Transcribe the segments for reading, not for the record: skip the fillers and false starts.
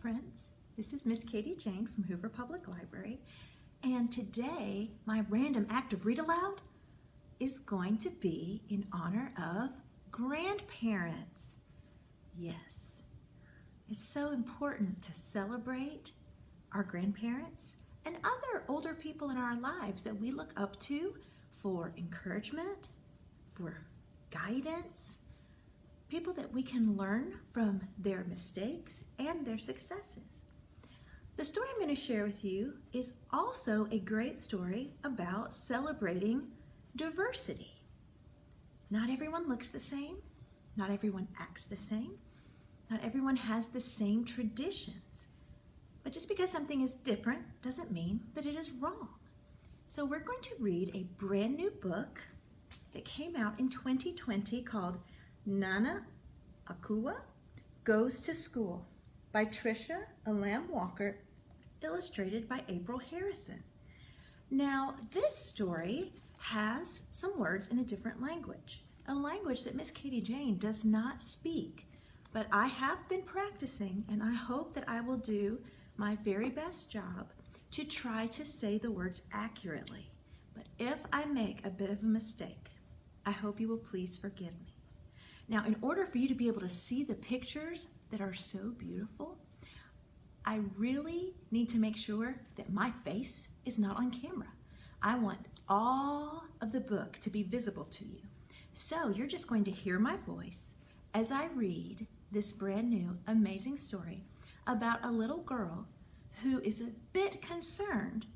friends, this is Miss Katie Jane from Hoover Public Library, and today my random act of read aloud is going to be in honor of grandparents. Yes, it's so important to celebrate our grandparents and other older people in our lives that we look up to for encouragement, for guidance, people that we can learn from their mistakes and their successes. The story I'm going to share with you is also a great story about celebrating diversity. Not everyone looks the same, not everyone acts the same, not everyone has the same traditions. But just because something is different doesn't mean that it is wrong. So we're going to read a brand new book that came out in 2020 called Nana Akua Goes to School by Tricia, Elam Walker, illustrated by April Harrison. Now, this story has some words in a different language, a language that Miss Katie Jane does not speak, but I have been practicing and I hope that I will do my very best job to try to say the words accurately. But if I make a bit of a mistake, I hope you will please forgive me. Now, in order for you to be able to see the pictures that are so beautiful, I really need to make sure that my face is not on camera. I want all of the book to be visible to you. So you're just going to hear my voice as I read this brand new, amazing story about a little girl who is a bit concerned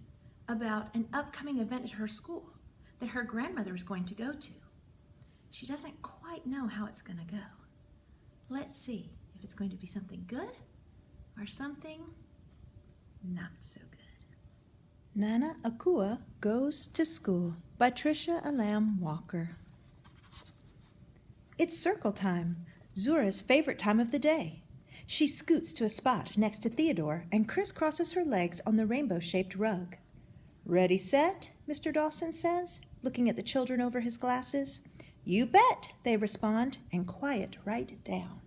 about an upcoming event at her school that her grandmother is going to go to. She doesn't quite know how it's going to go. Let's see if it's going to be something good or something not so good. Nana Akua Goes to School by Tricia Elam Walker. It's circle time, Zura's favorite time of the day. She scoots to a spot next to Theodore and crisscrosses her legs on the rainbow-shaped rug. Ready, set, Mr. Dawson says, looking at the children over his glasses. You bet, they respond, and quiet right down.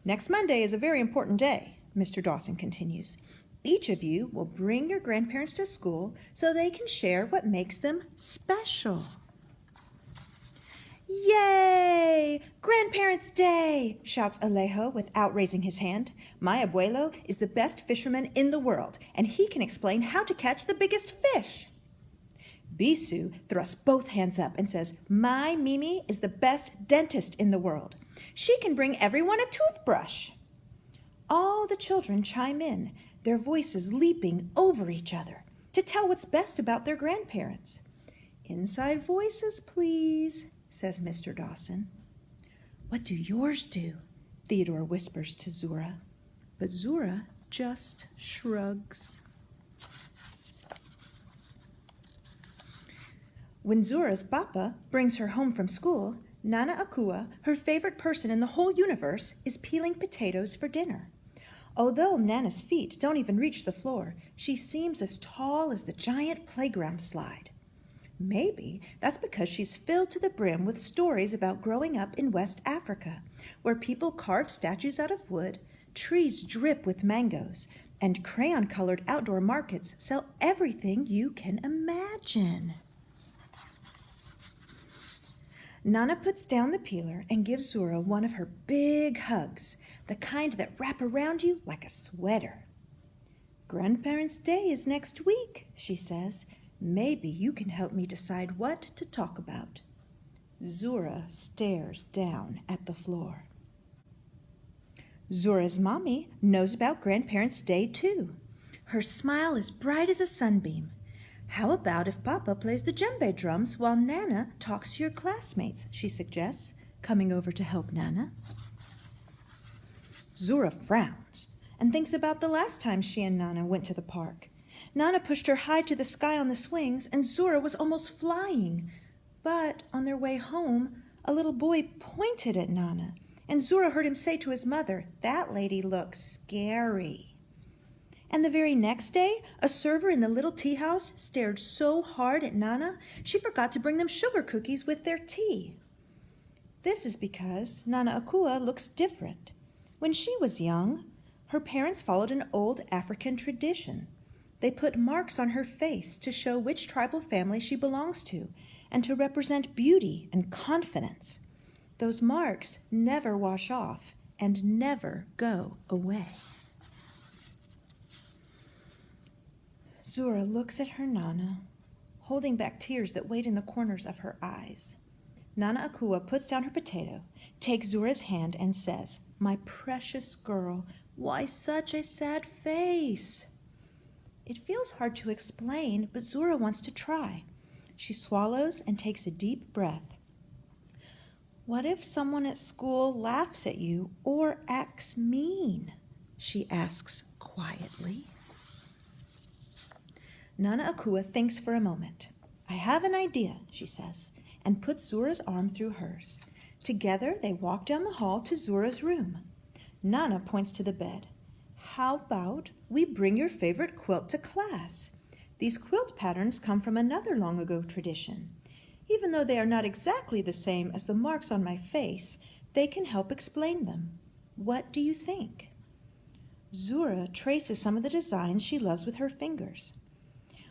Next Monday is a very important day, Mr. Dawson continues. Each of you will bring your grandparents to school so they can share what makes them special. Yay! Grandparents' Day! Shouts Alejo without raising his hand. My abuelo is the best fisherman in the world, and he can explain how to catch the biggest fish. Bisu thrusts both hands up and says, My Mimi is the best dentist in the world. She can bring everyone a toothbrush. All the children chime in, their voices leaping over each other to tell what's best about their grandparents. Inside voices, please, says Mr. Dawson. What do yours do? Theodore whispers to Zura, but Zura just shrugs. When Zura's papa brings her home from school, Nana Akua, her favorite person in the whole universe, is peeling potatoes for dinner. Although Nana's feet don't even reach the floor, she seems as tall as the giant playground slide. Maybe that's because she's filled to the brim with stories about growing up in West Africa, where people carve statues out of wood, trees drip with mangoes, and crayon-colored outdoor markets sell everything you can imagine. Nana puts down the peeler and gives Zura one of her big hugs, the kind that wrap around you like a sweater. Grandparents' Day is next week, she says. Maybe you can help me decide what to talk about. Zura stares down at the floor. Zura's mommy knows about Grandparents' Day too. Her smile is bright as a sunbeam. How about if Papa plays the djembe drums while Nana talks to your classmates, she suggests, coming over to help Nana. Zura frowns and thinks about the last time she and Nana went to the park. Nana pushed her high to the sky on the swings, and Zura was almost flying. But on their way home, a little boy pointed at Nana, and Zura heard him say to his mother, That lady looks scary. And the very next day, a server in the little tea house stared so hard at Nana, she forgot to bring them sugar cookies with their tea. This is because Nana Akua looks different. When she was young, Her parents followed an old African tradition. They put marks on her face to show which tribal family she belongs to and to represent beauty and confidence. Those marks never wash off and never go away. Zura looks at her Nana, holding back tears that wait in the corners of her eyes. Nana Akua puts down her potato, takes Zura's hand, and says, "My precious girl, why such a sad face?" It feels hard to explain, but Zura wants to try. She swallows and takes a deep breath. "What if someone at school laughs at you or acts mean?" she asks quietly. Nana Akua thinks for a moment. "I have an idea," she says, and puts Zura's arm through hers. Together, they walk down the hall to Zura's room. Nana points to the bed. "How about we bring your favorite quilt to class? These quilt patterns come from another long ago tradition. Even though they are not exactly the same as the marks on my face, they can help explain them. What do you think?" Zura traces some of the designs she loves with her fingers.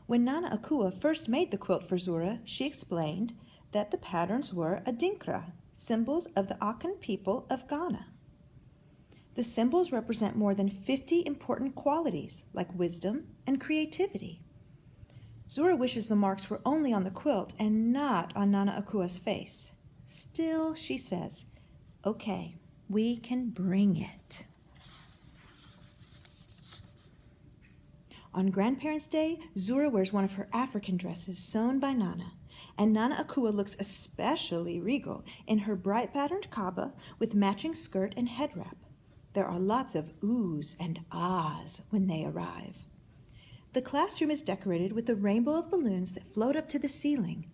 When Nana Akua first made the quilt for Zura, she explained that the patterns were adinkra, symbols of the Akan people of Ghana. The symbols represent more than 50 important qualities like wisdom and creativity. Zura wishes the marks were only on the quilt and not on Nana Akua's face. Still, she says, "Okay, we can bring it." On Grandparents' Day, Zura wears one of her African dresses sewn by Nana, and Nana Akua looks especially regal in her bright patterned kaba with matching skirt and head wrap. There are lots of oohs and ahs when they arrive. The classroom is decorated with a rainbow of balloons that float up to the ceiling.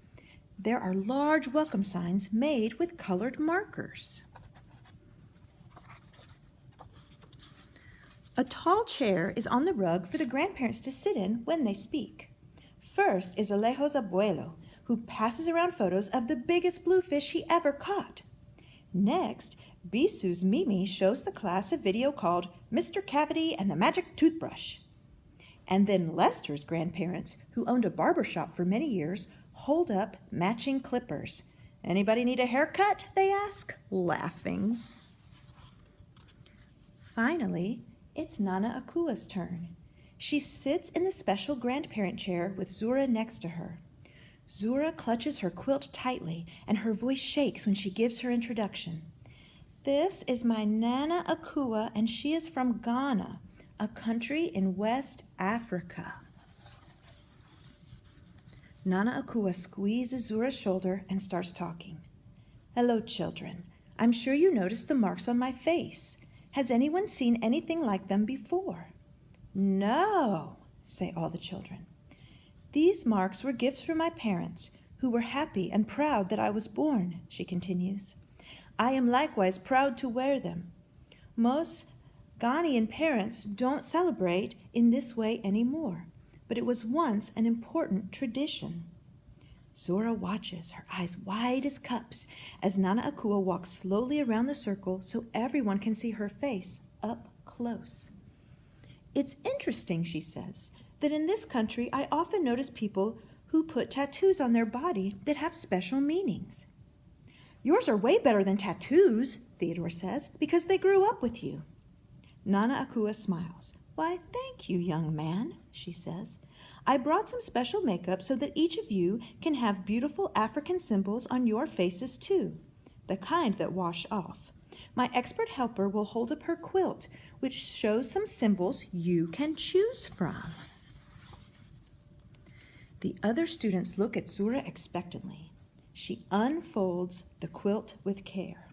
There are large welcome signs made with colored markers. A tall chair is on the rug for the grandparents to sit in when they speak. First is Alejo's abuelo, who passes around photos of the biggest bluefish he ever caught. Next, Bisu's Mimi shows the class a video called "Mr. Cavity and the Magic Toothbrush." And then Lester's grandparents, who owned a barber shop for many years, hold up matching clippers. "Anybody need a haircut?" they ask, laughing. Finally, it's Nana Akua's turn. She sits in the special grandparent chair with Zura next to her. Zura clutches her quilt tightly, and her voice shakes when she gives her introduction. "This is my Nana Akua, and she is from Ghana, a country in West Africa." Nana Akua squeezes Zura's shoulder and starts talking. "Hello, children. I'm sure you noticed the marks on my face. Has anyone seen anything like them before?" "No," say all the children. "These marks were gifts from my parents, who were happy and proud that I was born," she continues. "I am likewise proud to wear them. Most Ghanaian parents don't celebrate in this way anymore, but it was once an important tradition." Zura watches, her eyes wide as cups, as Nana Akua walks slowly around the circle so everyone can see her face up close. "It's interesting," she says, "that in this country I often notice people who put tattoos on their body that have special meanings." "Yours are way better than tattoos," Theodore says, "because they grew up with you." Nana Akua smiles. "Why, thank you, young man," she says. "I brought some special makeup so that each of you can have beautiful African symbols on your faces too, the kind that wash off. My expert helper will hold up her quilt, which shows some symbols you can choose from." The other students look at Zura expectantly. She unfolds the quilt with care.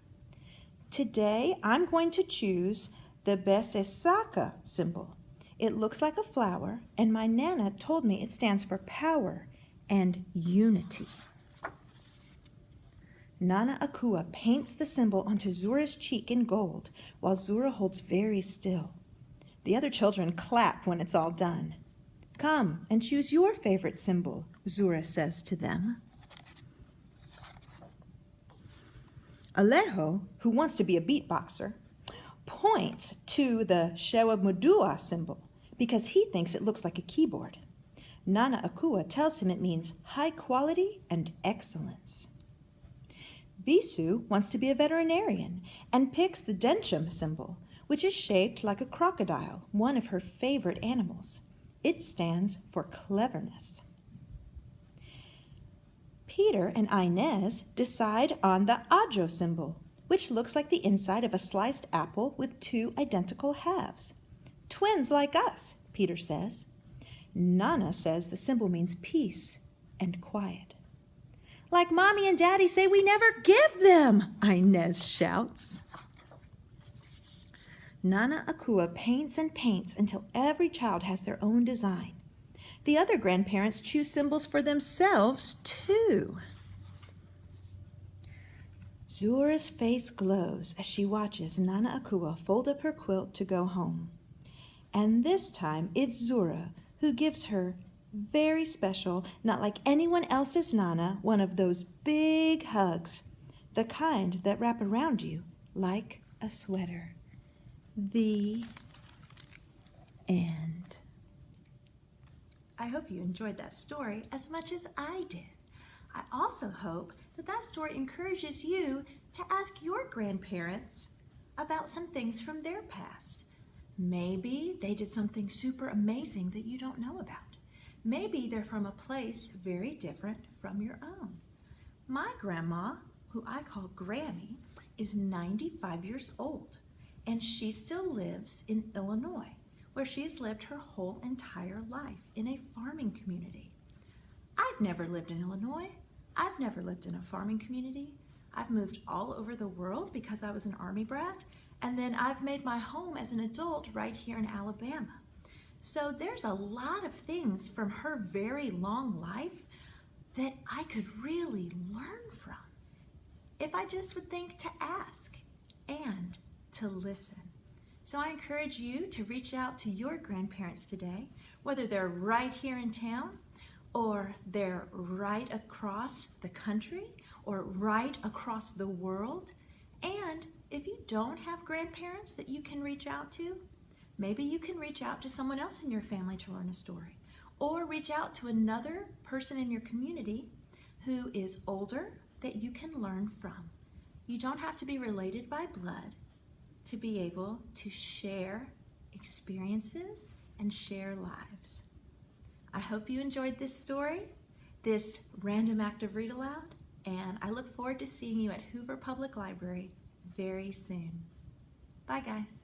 "Today, I'm going to choose the Besesaka symbol. It looks like a flower, and my Nana told me it stands for power and unity." Nana Akua paints the symbol onto Zura's cheek in gold, while Zura holds very still. The other children clap when it's all done. "Come and choose your favorite symbol," Zura says to them. Alejo, who wants to be a beatboxer, points to the Shewamudua symbol because he thinks it looks like a keyboard. Nana Akua tells him it means high quality and excellence. Bisu wants to be a veterinarian and picks the Densham symbol, which is shaped like a crocodile, one of her favorite animals. It stands for cleverness. Peter and Inez decide on the Ajo symbol, which looks like the inside of a sliced apple with two identical halves. Twins like us, Peter says. Nana says the symbol means peace and quiet. Like Mommy and Daddy say we never give them, Inez shouts. Nana Akua paints and paints until every child has their own design. The other grandparents choose symbols for themselves, too. Zura's face glows as she watches Nana Akua fold up her quilt to go home. And this time, it's Zura who gives her very special, not like anyone else's Nana, one of those big hugs, the kind that wrap around you like a sweater. The end. I hope you enjoyed that story as much as I did. I also hope that that story encourages you to ask your grandparents about some things from their past. Maybe they did something super amazing that you don't know about. Maybe they're from a place very different from your own. My grandma, who I call Grammy, is 95 years old, and she still lives in Illinois, where she's lived her whole entire life in a farming community. I've never lived in Illinois. I've never lived in a farming community. I've moved all over the world because I was an Army brat, and then I've made my home as an adult right here in Alabama. So there's a lot of things from her very long life that I could really learn from if I just would think to ask and to listen. So I encourage you to reach out to your grandparents today, whether they're right here in town or they're right across the country or right across the world. And if you don't have grandparents that you can reach out to, maybe you can reach out to someone else in your family to learn a story, or reach out to another person in your community who is older that you can learn from. You don't have to be related by blood to be able to share experiences and share lives. I hope you enjoyed this story, this random act of read aloud, and I look forward to seeing you at Hoover Public Library very soon. Bye, guys.